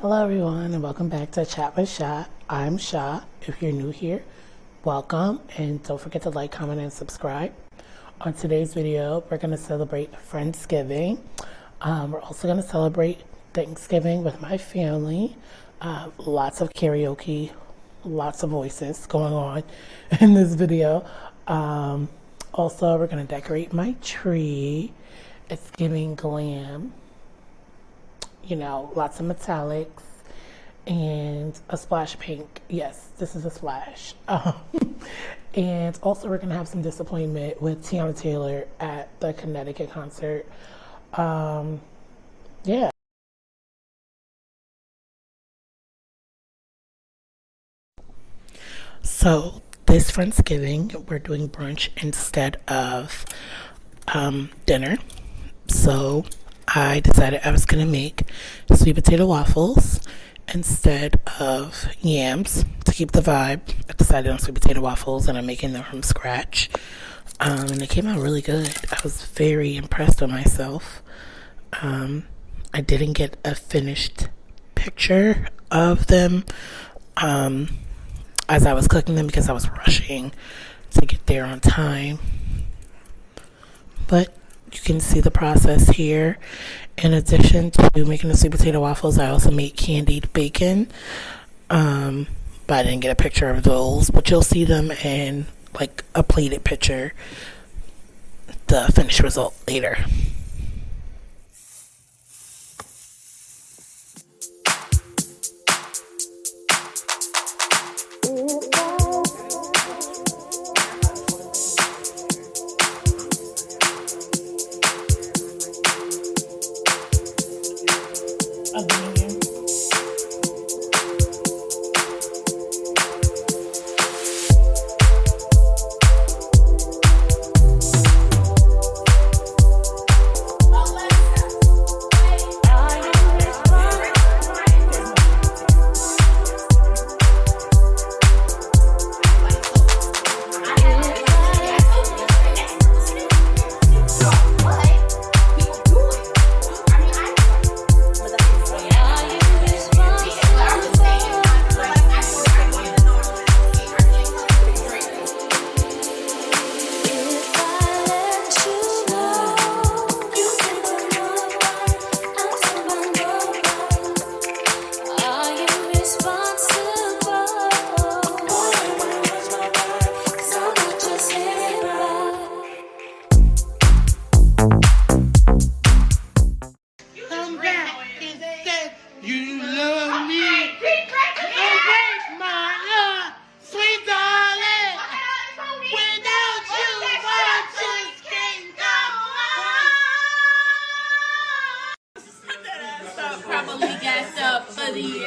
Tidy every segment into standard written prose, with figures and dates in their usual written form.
Hello everyone and welcome back to Chat with Sha. I'm Sha. If you're new here, welcome and don't forget to like, comment, and subscribe. On today's video, we're going to celebrate Friendsgiving. We're also going to celebrate Thanksgiving with my family. Lots of karaoke, lots of voices going on in this video. Also, we're going to decorate my tree. It's giving glam. You know, lots of metallics and a splash pink. Yes, this is a splash. And also we're going to have some disappointment with Teyana Taylor at the Connecticut concert. Yeah. So this Friendsgiving, we're doing brunch instead of dinner. So I decided I was going to make sweet potato waffles instead of yams to keep the vibe. I decided on sweet potato waffles and I'm making them from scratch. And they came out really good. I was very impressed with myself. I didn't get a finished picture of them as I was cooking them because I was rushing to get there on time. But you can see the process here. In addition to making the sweet potato waffles, I also made candied bacon. But I didn't get a picture of those, but you'll see them in like a plated picture, the finished result later.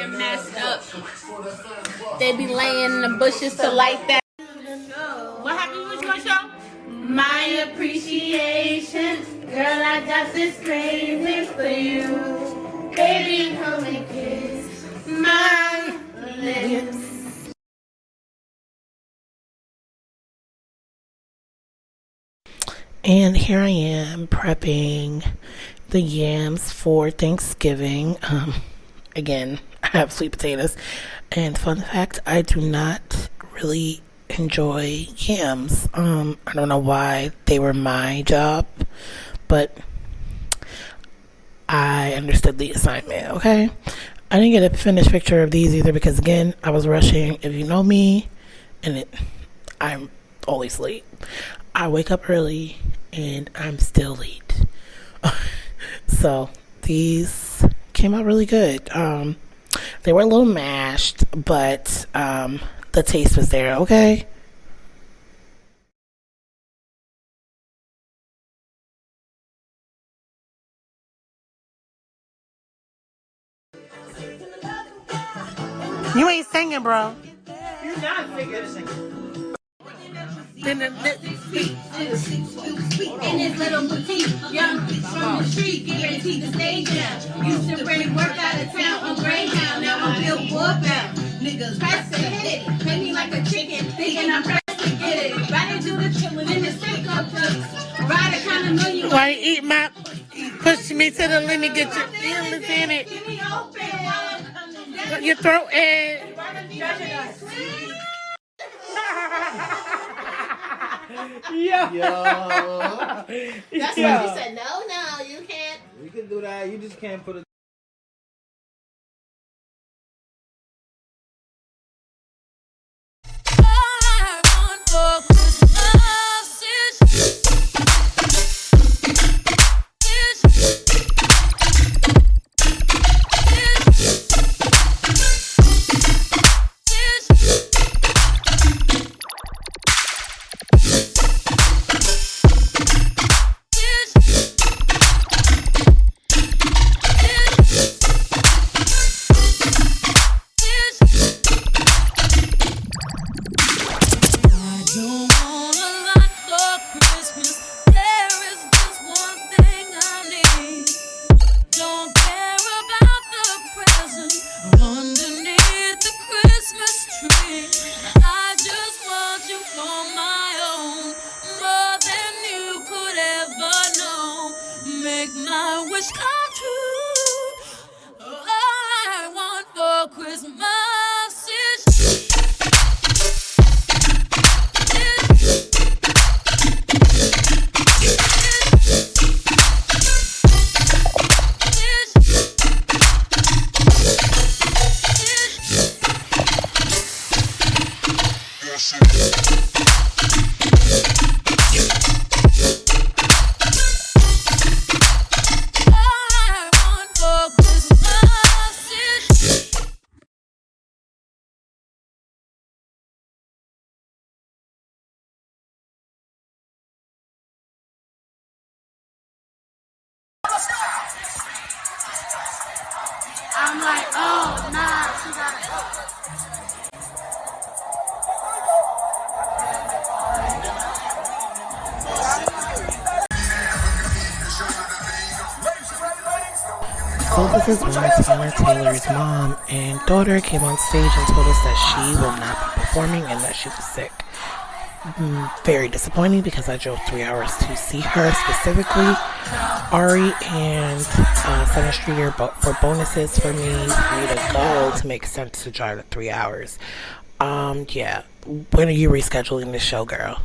Messed up. They be laying in the bushes to light that. What happened with your show? My appreciation, girl, I got this crazy for you. Baby, come and kiss my lips. And here I am prepping the yams for Thanksgiving. Again, I have sweet potatoes. And fun fact, I do not really enjoy yams. I don't know why they were my job, but I understood the assignment, okay? I didn't get a finished picture of these either because, again, I was rushing. If you know me, I'm always late. I wake up early and I'm still late. So these came out really good. They were a little mashed, but the taste was there, okay? You ain't singing, bro. You're not singing. In his little boutique, young bitch from the street, guaranteed to stay down. Used to bring work out of town on Greyhound, now I'm Billboard bound. Niggas press to hit it, pay me like a chicken, thinking I'm pressed to get it. Rather do the chillin' in the sink up trucks. Ride a kind of know you. Why eat my push me to the limit, get your feelings in it. Give me open. Your throat is. Yo. That's why she said, no, you can't. We can do that. You just can't put a. I'm like, oh, nah, she got it. So this is when Teyana Taylor's mom and daughter came on stage and told us that she will not be performing and that she was sick. Very disappointing because I drove 3 hours to see her specifically. Ari and 7th Street are for bonuses for me to go to make sense to drive the 3 hours. Yeah. When are you rescheduling this show, girl?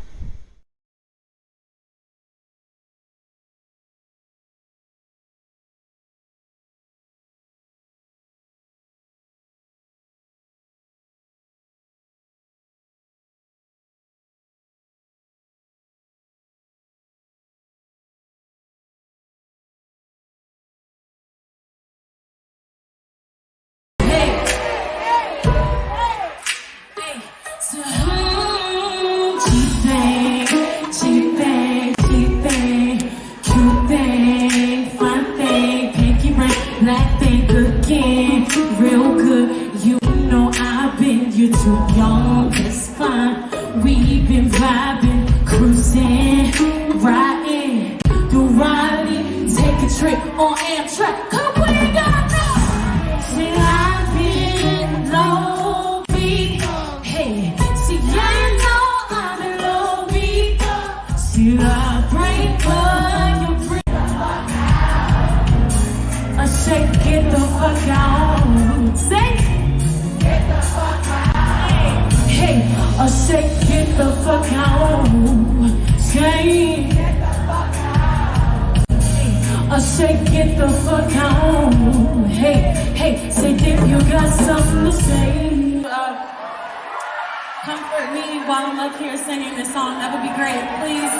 Comfort me while I'm up here singing this song. That would be great. Please,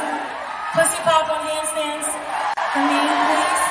pussy pop on handstands for me, please.